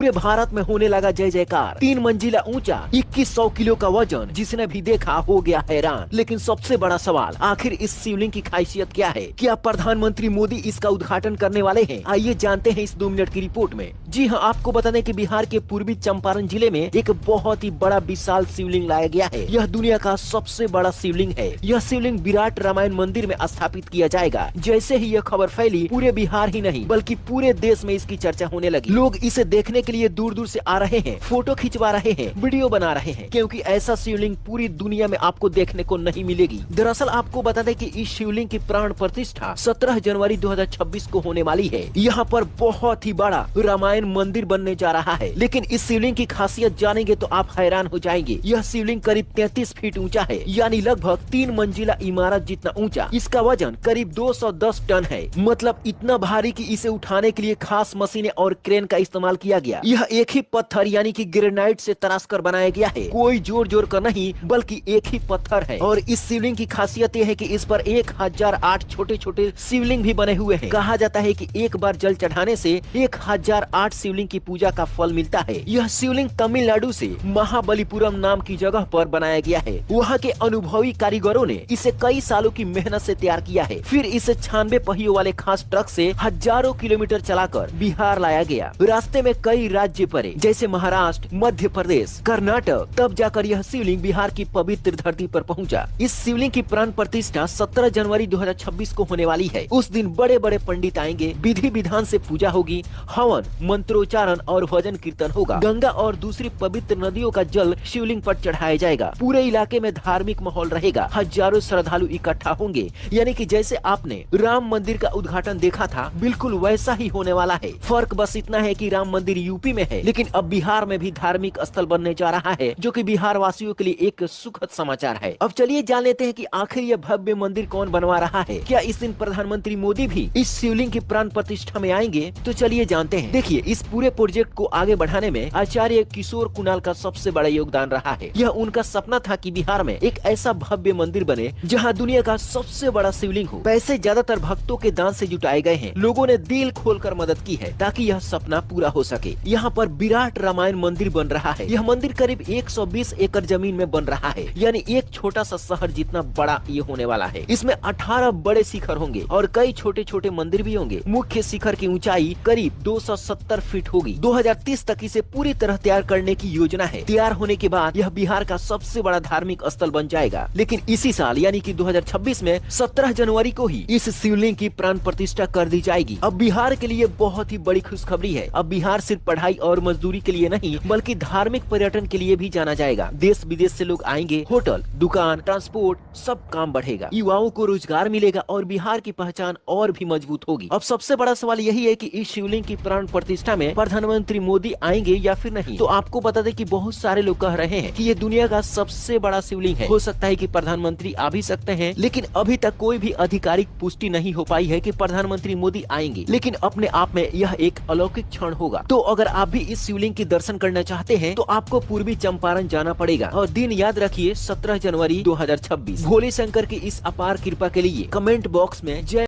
पूरे भारत में होने लगा जय जयकार। 3 मंजिला ऊंचा, 2100 किलो का वजन, जिसने भी देखा हो गया हैरान। लेकिन सबसे बड़ा सवाल, आखिर इस शिवलिंग की खासियत क्या है? क्या प्रधानमंत्री मोदी इसका उद्घाटन करने वाले हैं? आइए जानते हैं इस 2 मिनट की रिपोर्ट में। जी हाँ, आपको बता दें कि बिहार के पूर्वी चंपारण जिले में एक बहुत ही बड़ा विशाल शिवलिंग लाया गया है। यह दुनिया का सबसे बड़ा शिवलिंग है। यह शिवलिंग विराट रामायण मंदिर में स्थापित किया जाएगा। जैसे ही यह खबर फैली, पूरे बिहार ही नहीं बल्कि पूरे देश में इसकी चर्चा होने लगी। लोग इसे देखने के लिए दूर दूर से आ रहे हैं, फोटो खिंचवा रहे हैं, वीडियो बना रहे हैं, क्योंकि ऐसा शिवलिंग पूरी दुनिया में आपको देखने को नहीं मिलेगी। दरअसल आपको बता दें कि इस शिवलिंग की प्राण प्रतिष्ठा 17 जनवरी 2026 को होने वाली है। यहाँ पर बहुत ही बड़ा रामायण मंदिर बनने जा रहा है। लेकिन इस शिवलिंग की खासियत जानेंगे तो आप हैरान हो जाएंगे। यह शिवलिंग करीब 33 फीट ऊंचा है, यानी लगभग 3 मंजिला इमारत जितना ऊंचा। इसका वजन करीब 210 टन है। मतलब इतना भारी कि इसे उठाने के लिए खास मशीनें और क्रेन का इस्तेमाल किया गया। यह एक ही पत्थर यानी कि ग्रेनाइट से तराश कर बनाया गया है। कोई जोड़ कर नहीं, बल्कि एक ही पत्थर है। और इस शिवलिंग की खासियत यह है कि इस पर 1008 छोटे छोटे शिवलिंग भी बने हुए हैं। कहा जाता है कि एक बार जल चढ़ाने से 1008 शिवलिंग की पूजा का फल मिलता है। यह शिवलिंग तमिलनाडु से महाबलीपुरम नाम की जगह पर बनाया गया है। वहाँ के अनुभवी कारीगरों ने इसे कई सालों की मेहनत से तैयार किया है। फिर इसे 96 पहियों वाले खास ट्रक से हजारों किलोमीटर चलाकर बिहार लाया गया। रास्ते में कई राज्य पड़े, जैसे महाराष्ट्र, मध्य प्रदेश, कर्नाटक। तब जाकर यह शिवलिंग बिहार की पवित्र धरती पर पहुंचा। इस शिवलिंग की प्राण प्रतिष्ठा 17 जनवरी 2026 को होने वाली है। उस दिन बड़े बड़े पंडित आएंगे, विधि विधान से पूजा होगी, हवन, मंत्रोच्चारण और भजन कीर्तन होगा। गंगा और दूसरी पवित्र नदियों का जल शिवलिंग पर चढ़ाया जाएगा। पूरे इलाके में धार्मिक माहौल रहेगा। हजारों श्रद्धालु इकट्ठा होंगे, यानी कि जैसे आपने राम मंदिर का उद्घाटन देखा था, बिल्कुल वैसा ही होने वाला है। फर्क बस इतना है कि राम मंदिर यूपी में है, लेकिन अब बिहार में भी धार्मिक स्थल बनने जा रहा है, जो कि बिहार वासियों के लिए एक सुखद समाचार है। अब चलिए जान लेते हैं कि आखिर यह भव्य मंदिर कौन बनवा रहा है। क्या इस दिन प्रधानमंत्री मोदी भी इस शिवलिंग की प्राण प्रतिष्ठा में आएंगे? तो चलिए जानते हैं। देखिए, इस पूरे प्रोजेक्ट को आगे बढ़ाने में आचार्य किशोर कुणाल का सबसे बड़ा योगदान रहा है। यह उनका सपना था कि बिहार में एक ऐसा भव्य मंदिर बने जहाँ दुनिया का सबसे बड़ा शिवलिंग हो। पैसे ज्यादातर भक्तों के दान से जुटाए गए हैं। लोगों ने दिल खोलकर मदद की है ताकि यह सपना पूरा हो सके। यहाँ पर विराट रामायण मंदिर बन रहा है। यह मंदिर करीब 120 एकड़ जमीन में बन रहा है, यानी एक छोटा सा शहर जितना बड़ा ये होने वाला है। इसमें 18 बड़े शिखर होंगे और कई छोटे छोटे मंदिर भी होंगे। मुख्य शिखर की ऊंचाई करीब 270 फीट होगी। 2030 तक इसे पूरी तरह तैयार करने की योजना है। तैयार होने के बाद यह बिहार का सबसे बड़ा धार्मिक स्थल बन जाएगा। लेकिन इसी साल यानी कि 2026 में 17 जनवरी को ही इस शिवलिंग की प्राण प्रतिष्ठा कर दी जाएगी। अब बिहार के लिए बहुत ही बड़ी खुशखबरी है। अब बिहार सिर्फ पढ़ाई और मजदूरी के लिए नहीं, बल्कि धार्मिक पर्यटन के लिए भी जाना जाएगा। देश विदेश से लोग आएंगे, होटल, दुकान, ट्रांसपोर्ट, सब काम बढ़ेगा, युवाओं को रोजगार मिलेगा और बिहार की पहचान और भी मजबूत होगी। अब सबसे बड़ा सवाल यही है कि इस शिवलिंग की प्राण प्रतिष्ठा में प्रधानमंत्री मोदी आएंगे या फिर नहीं। तो आपको बता दें कि बहुत सारे लोग कह रहे हैं कि ये दुनिया का सबसे बड़ा शिवलिंग है। हो सकता है कि प्रधानमंत्री आ भी सकते हैं, लेकिन अभी तक कोई भी आधिकारिक पुष्टि नहीं हो पाई है कि प्रधानमंत्री मोदी आएंगे। लेकिन अपने आप में यह एक अलौकिक क्षण होगा। तो अगर आप भी इस शिवलिंग के दर्शन करना चाहते हैं तो आपको पूर्वी चंपारण जाना पड़ेगा। और दिन याद रखिए, 17 जनवरी 2026। भोले शंकर की इस अपार कृपा के लिए कमेंट बॉक्स में जय